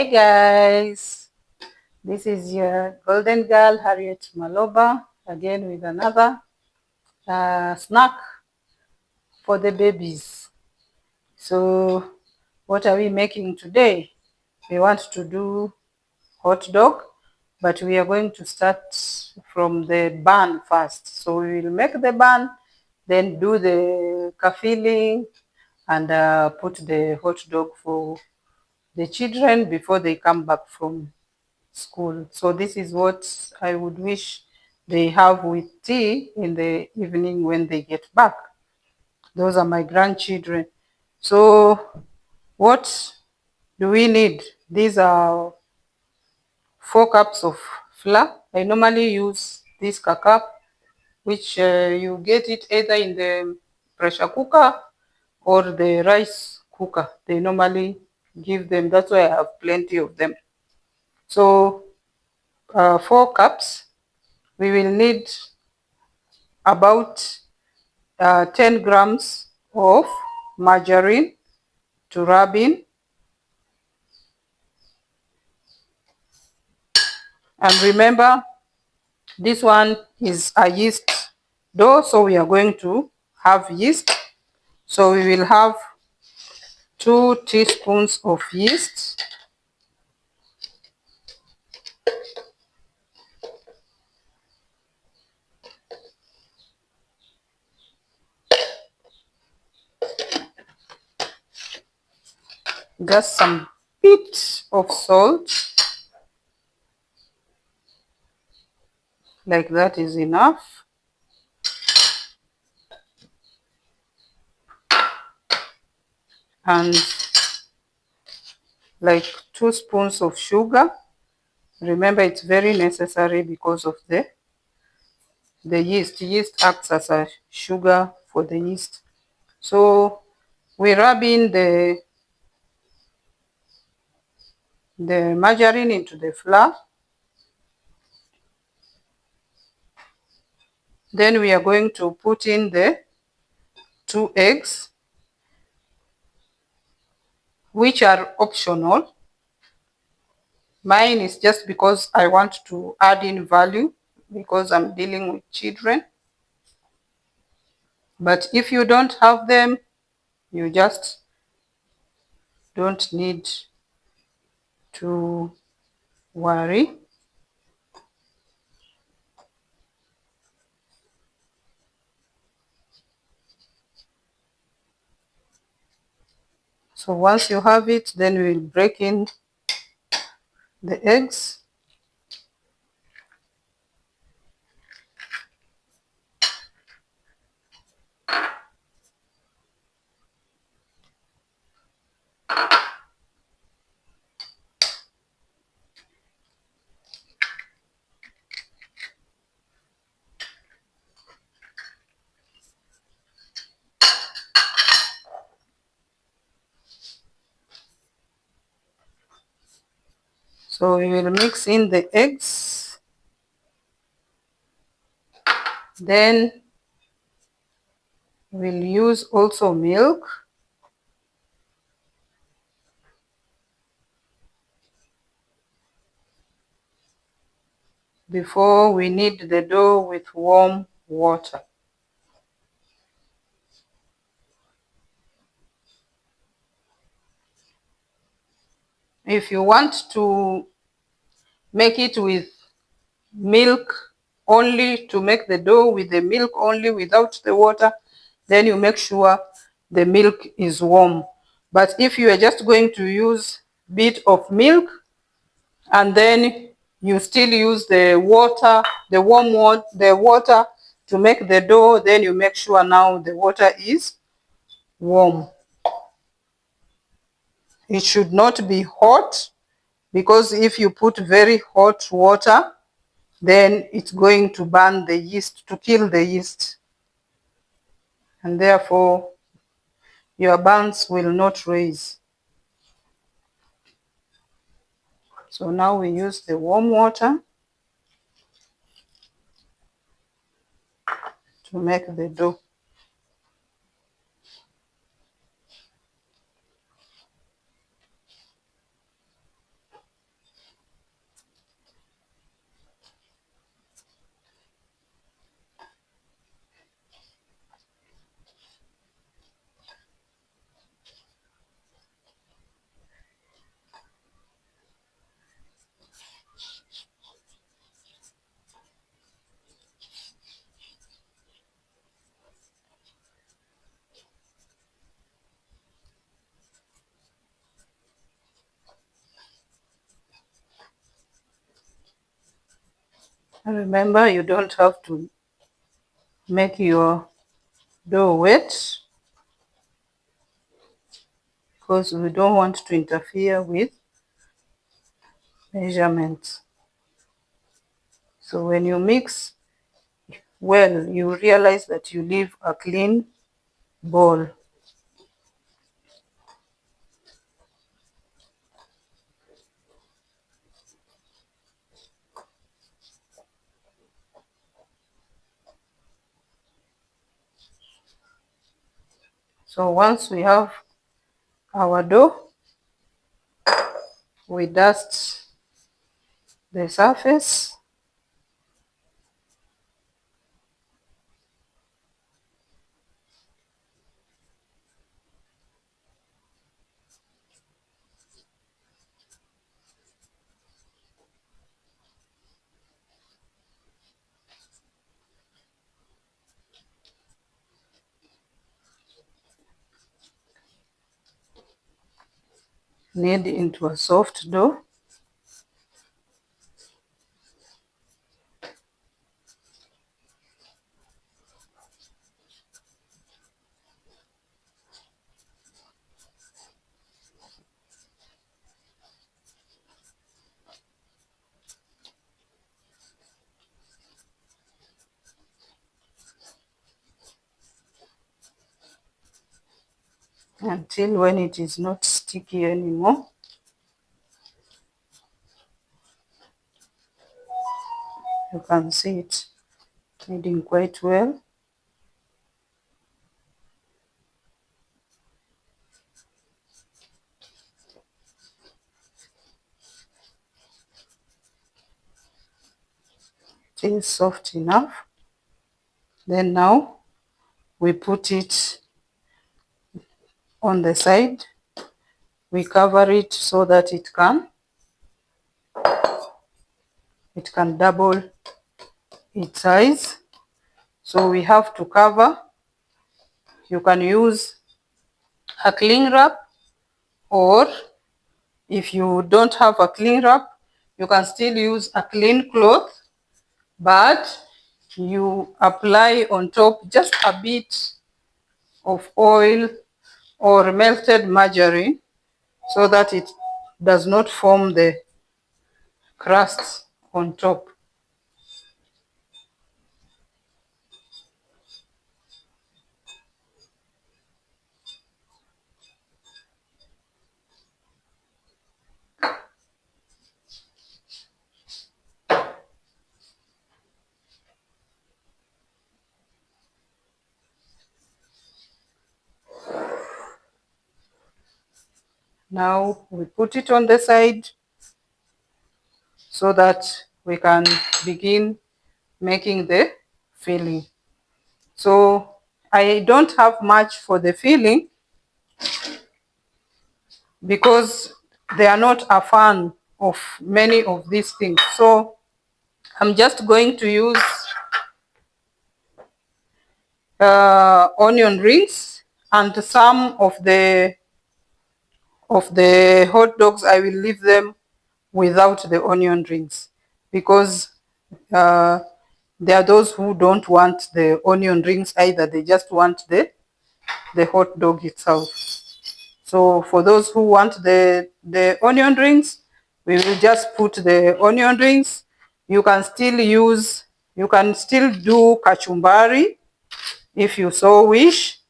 Hey guys, this is your golden girl Harriet Maloba again with another snack for the babies. So, what are we making today? We want to do hot dog, but we are going to start from the bun first. So, we will make the bun, then do the filling, and put the hot dog for the children before they come back from school. So this is what I would wish they have with tea in the evening when they get back. Those are my grandchildren. So what do we need? These are 4 cups of flour. I normally use this cup, which you get it either in the pressure cooker or the rice cooker. They normally give them. That's why I have plenty of them. So 4 cups. We will need about 10 grams of margarine to rub in. And remember, this one is a yeast dough, so we are going to have yeast. So we will have 2 teaspoons of yeast. Just some bit of salt, like that is enough. And like 2 spoons of sugar. Remember, it's very necessary because of the yeast. Yeast acts as a sugar for the yeast. So we rub in the margarine into the flour. Then we are going to put in the 2 eggs, which are optional. Mine is just because I want to add in value because I'm dealing with children. But if you don't have them, you just don't need to worry. So once you have it, then we will break in the eggs. So we will mix in the eggs. Then we'll use also milk. Before we knead the dough with warm water. If you want to make it with milk only, to make the dough with the milk only without the water, then you make sure the milk is warm. But if you are just going to use bit of milk and then you still use the water, the water to make the dough, then you make sure now the water is warm. It should not be hot, because if you put very hot water, then it's going to burn the yeast, to kill the yeast, and therefore your buns will not raise. So now we use the warm water to make the dough. And remember, you don't have to make your dough wet because we don't want to interfere with measurements. So when you mix well, you realize that you leave a clean bowl. So once we have our dough, we dust the surface. Knead into a soft dough. Until when it is not sticky anymore. You can see it kneading quite well. It is soft enough. Then now we put it on the side. We cover it so that it can double its size. So we have to cover. You can use a cling wrap, or if you don't have a cling wrap, you can still use a clean cloth, but you apply on top just a bit of oil or melted margarine so that it does not form the crust on top. Now we put it on the side so that we can begin making the filling. So I don't have much for the filling because they are not a fan of many of these things. So I'm just going to use onion rings, and some of the hot dogs I will leave them without the onion rings because there are those who don't want the onion rings either. They just want the hot dog itself. So for those who want the onion rings, we will just put the onion rings. You can still do kachumbari if you so wish,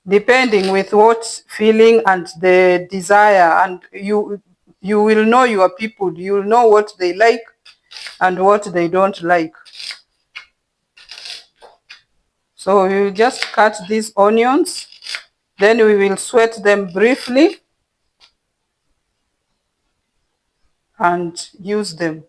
depending with what feeling and the desire, and you will know your people. You will know what they like and what they don't like. So we will just cut these onions, then we will sweat them briefly and use them.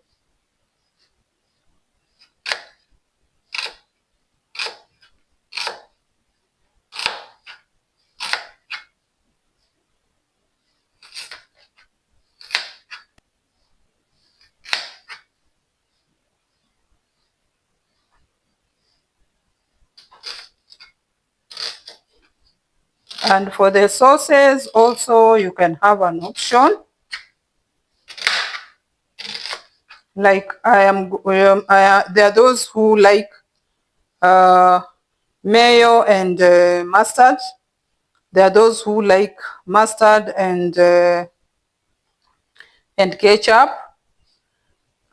And for the sauces also, you can have an option. Like there are those who like uh, mayo and mustard. There are those who like mustard and ketchup.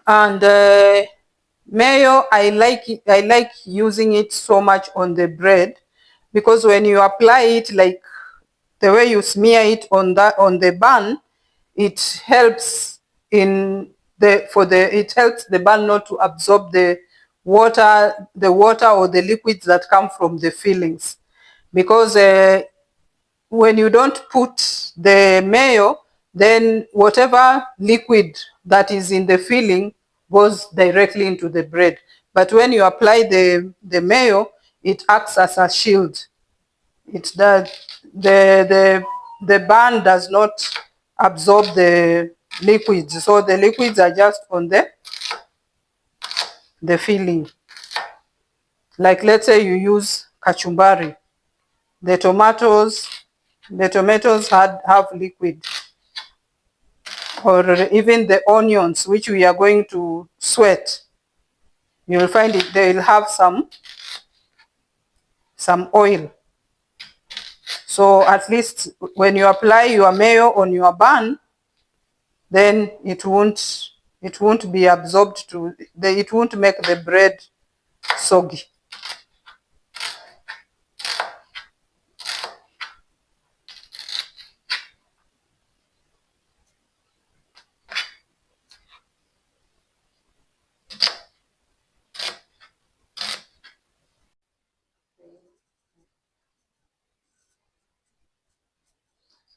And mayo, I like using it so much on the bread, because when you apply it, like the way you smear it on the bun, it helps in it helps the bun not to absorb the water or the liquids that come from the fillings. Because when you don't put the mayo, then whatever liquid that is in the filling goes directly into the bread. But when you apply the mayo, it acts as a shield. It does the bun does not absorb the liquids, so the liquids are just on the filling. Like, let's say you use kachumbari, the tomatoes have liquid, or even the onions which we are going to sweat, you'll find it they'll have some oil. So at least when you apply your mayo on your bun, then it won't be absorbed it won't make the bread soggy.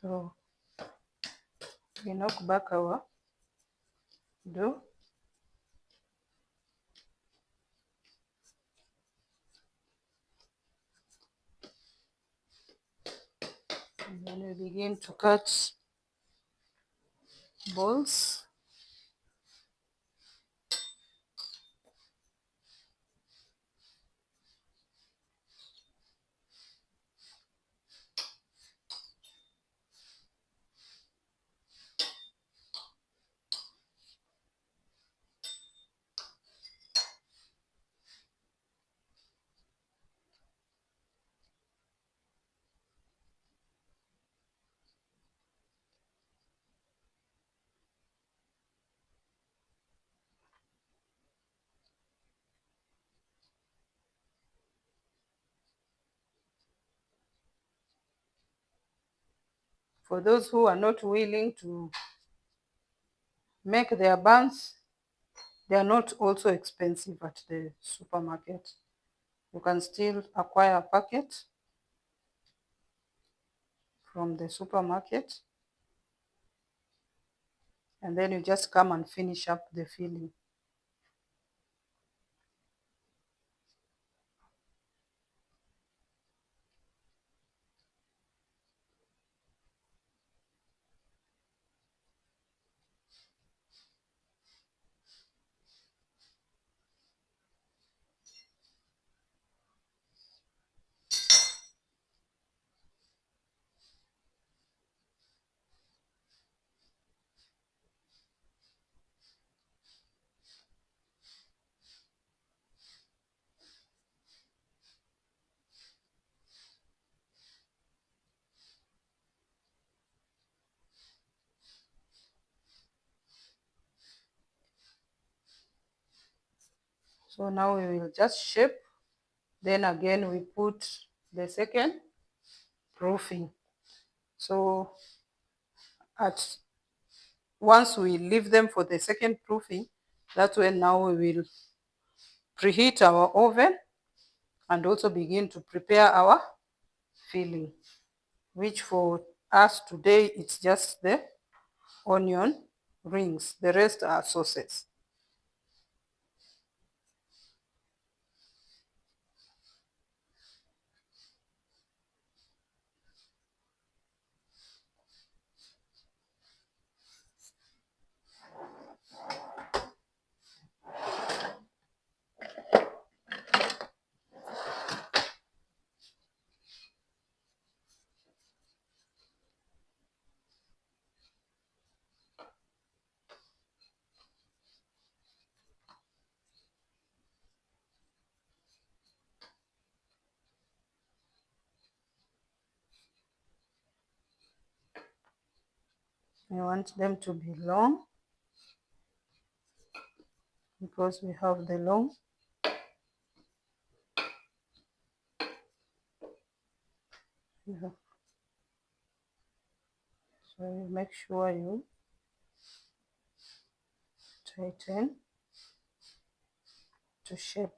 So we knock back our dough, and then we begin to cut balls. For those who are not willing to make their buns, they are not also expensive at the supermarket. You can still acquire a packet from the supermarket, and then you just come and finish up the filling. So now we will just shape. Then again we put the second proofing. So at once we leave them for the second proofing, that's when now we will preheat our oven and also begin to prepare our filling, which for us today it's just the onion rings. The rest are sauces. We want them to be long because we have the long. Yeah. So you make sure you tighten to shape.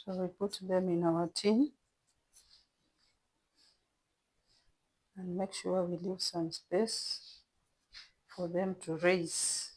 So we put them in our tin and make sure we leave some space for them to raise.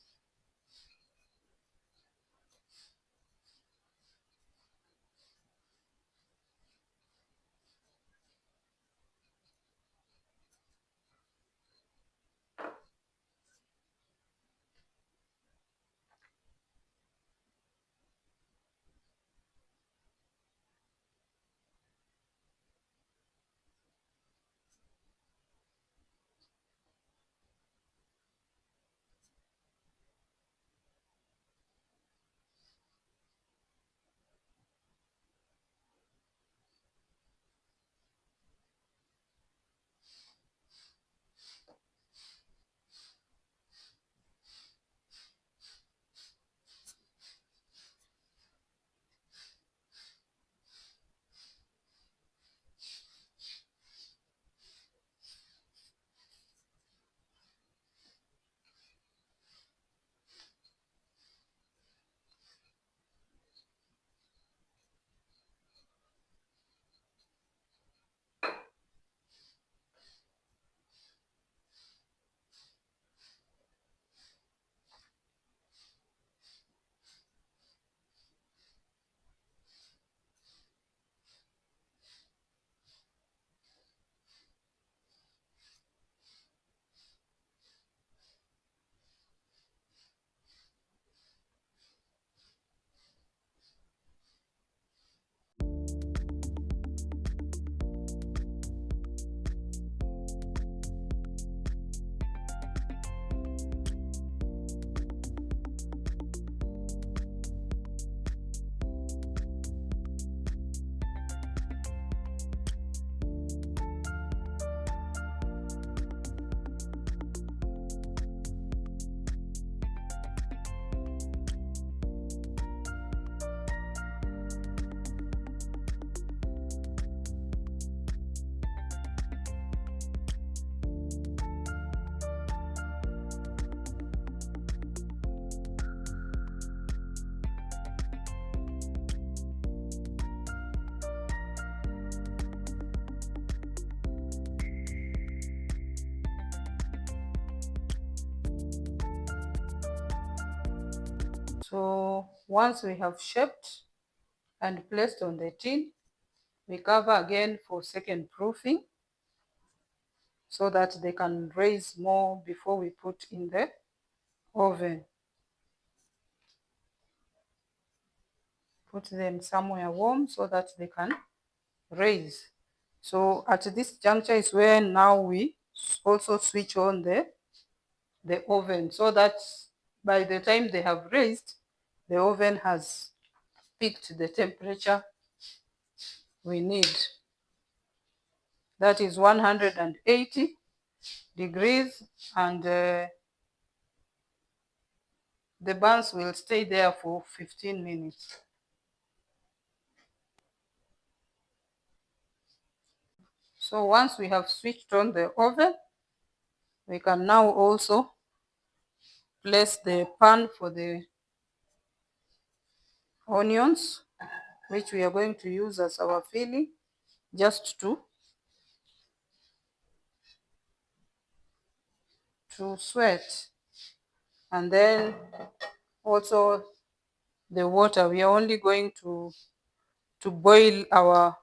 So once we have shaped and placed on the tin, we cover again for second proofing so that they can raise more before we put in the oven. Put them somewhere warm so that they can raise. So at this juncture is where now we also switch on the oven so that by the time they have raised, the oven has picked the temperature we need. That is 180 degrees, and the buns will stay there for 15 minutes. So once we have switched on the oven, we can now also place the pan for the onions, which we are going to use as our filling, just to sweat. And then also the water, we are only going to boil our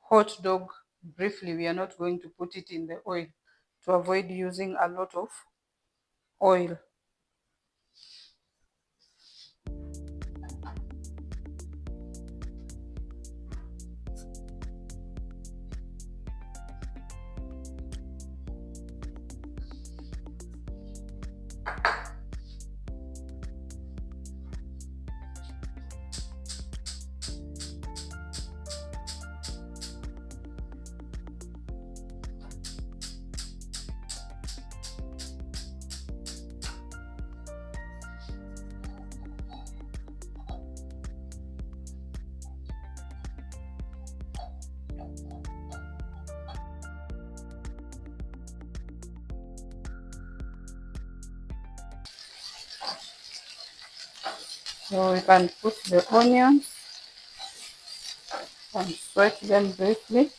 hot dog briefly. We are not going to put it in the oil to avoid using a lot of oil. So we can put the onions and sweat them briefly.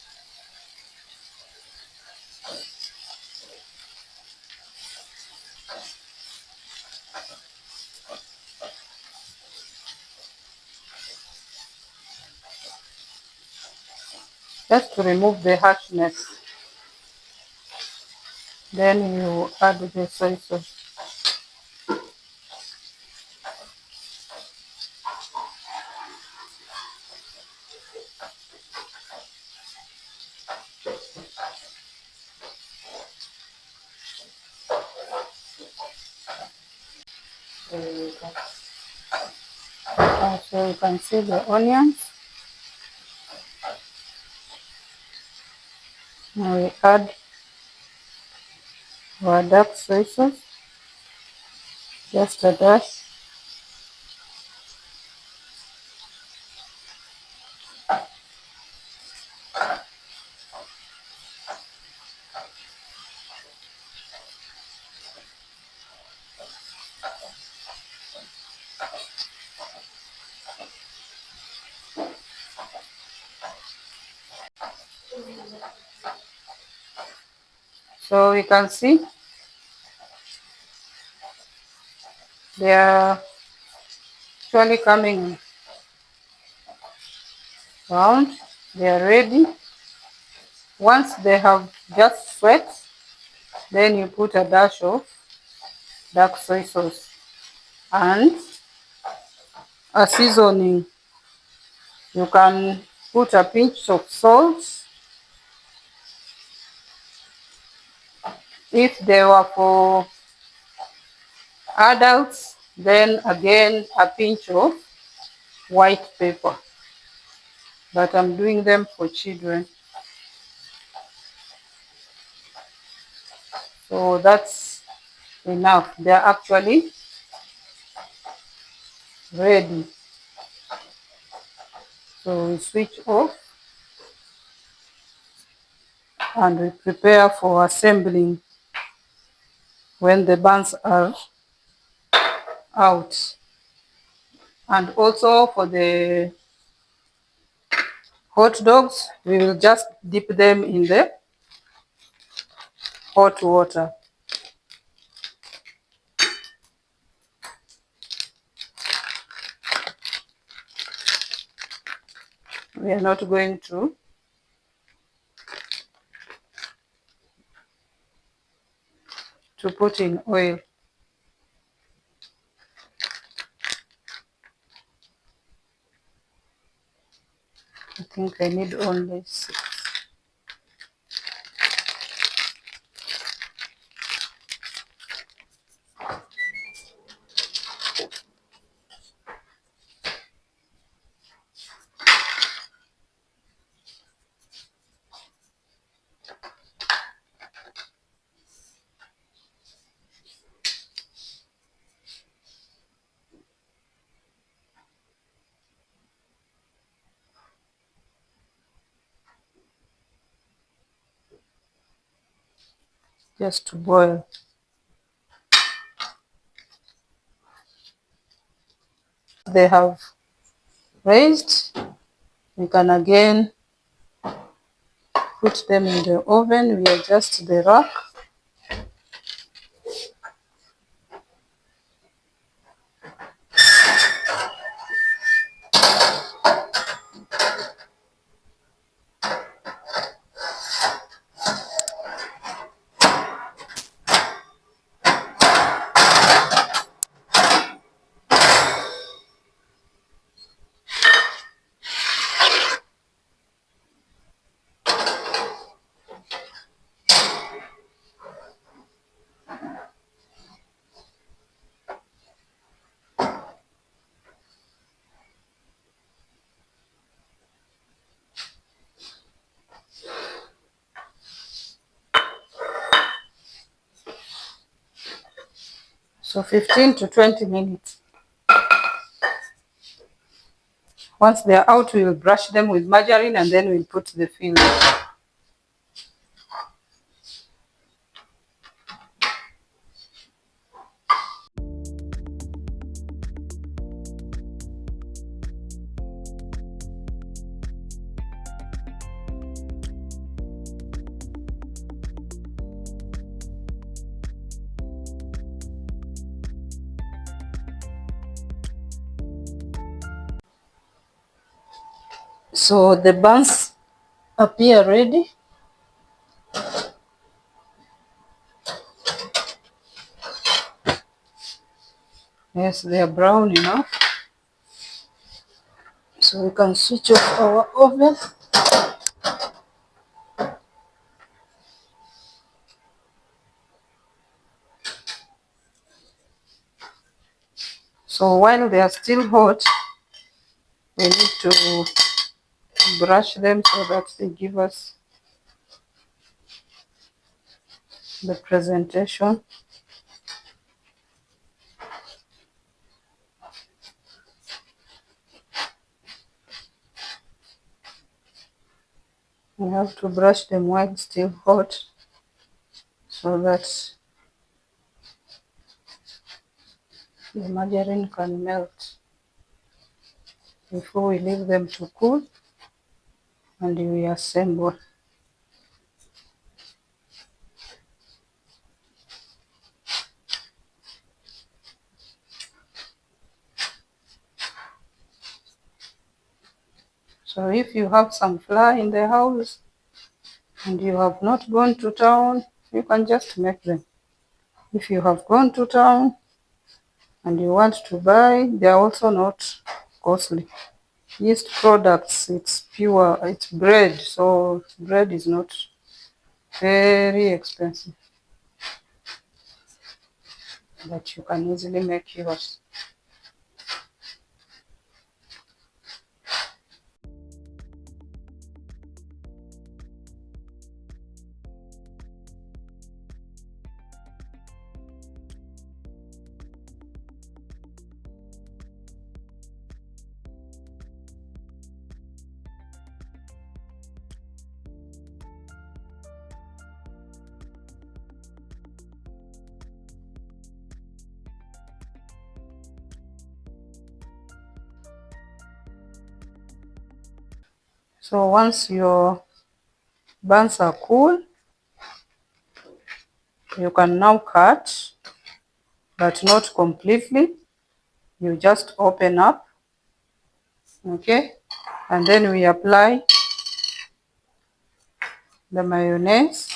Just to remove the harshness. Then you add the soy sauce. So you can see the onions. Now we add our dark soy sauce, just a dash. So we can see they are actually coming round. They are ready. Once they have just sweat, then you put a dash of dark soy sauce and a seasoning. You can put a pinch of salt. If they were for adults, then again a pinch of white pepper. But I'm doing them for children. So that's enough. They're actually ready. So we switch off and we prepare for assembling when the buns are out. And also for the hot dogs, we will just dip them in the hot water. We are not going to put in oil. I think I need only 6. Just to boil. They have raised. We can again put them in the oven. We adjust the rack. So 15 to 20 minutes. Once they're out, we will brush them with margarine and then we'll put the filling. So the buns appear ready. Yes, they are brown enough. So we can switch off our oven. So while they are still hot, we need to brush them so that they give us the presentation. We have to brush them while still hot so that the margarine can melt before we leave them to cool and we assemble. So if you have some flour in the house and you have not gone to town, you can just make them. If you have gone to town and you want to buy, they are also not costly. Yeast products, it's pure, it's bread, so bread is not very expensive, but you can easily make yours. So once your buns are cool, you can now cut, but not completely. You just open up, okay? And then we apply the mayonnaise.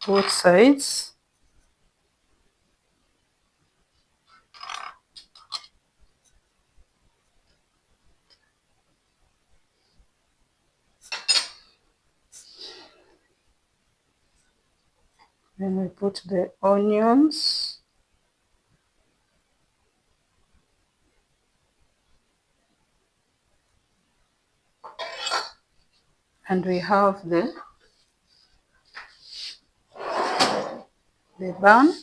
Both sides. Then we put the onions. And we have the bun.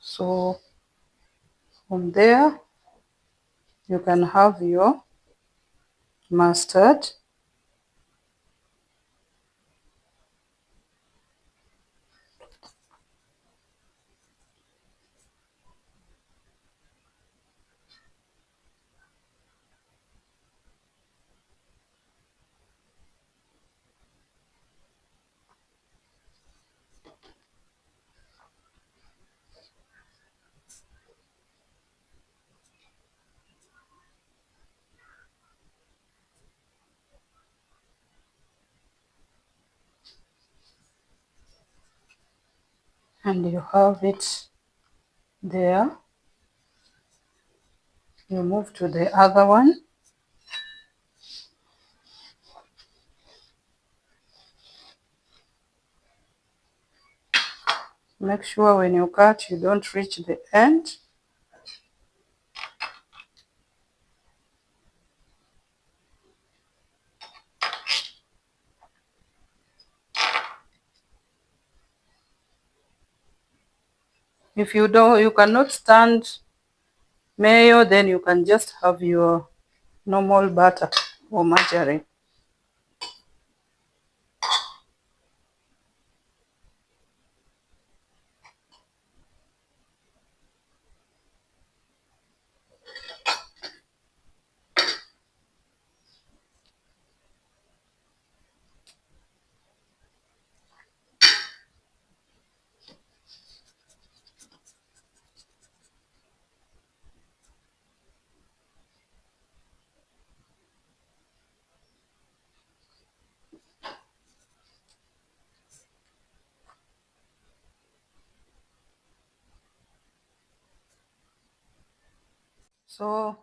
So from there, you can have your mustard. And you have it there. You move to the other one. Make sure when you cut, you don't reach the end. If you cannot stand mayo, then you can just have your normal butter or margarine. So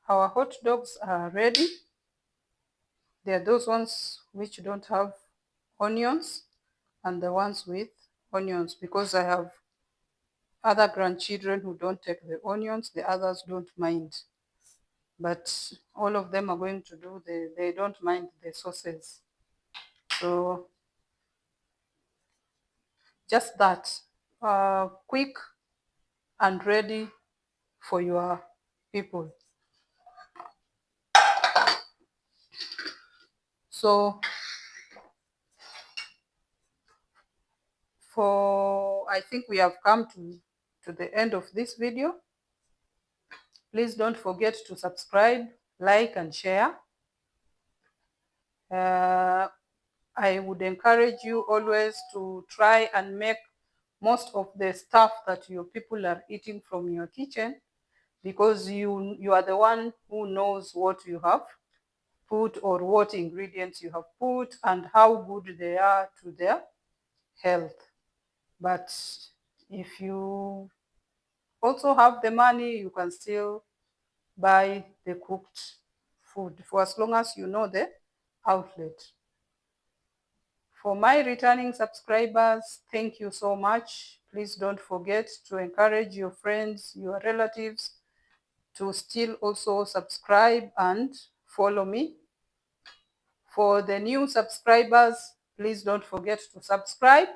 our hot dogs are ready. They are those ones which don't have onions and the ones with onions, because I have other grandchildren who don't take the onions, the others don't mind. But all of them are going to do they don't mind the sauces. So just that, quick and ready for your people. So I think we have come to the end of this video. Please don't forget to subscribe, like, and share. I would encourage you always to try and make most of the stuff that your people are eating from your kitchen, because you are the one who knows what you have put or what ingredients you have put and how good they are to their health. But if you also have the money, you can still buy the cooked food for as long as you know the outlet. For my returning subscribers, thank you so much. Please don't forget to encourage your friends, your relatives to still also subscribe and follow me. For the new subscribers, please don't forget to subscribe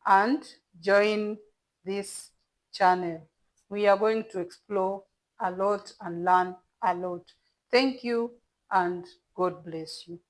and join this channel. We are going to explore a lot and learn a lot. Thank you and God bless you.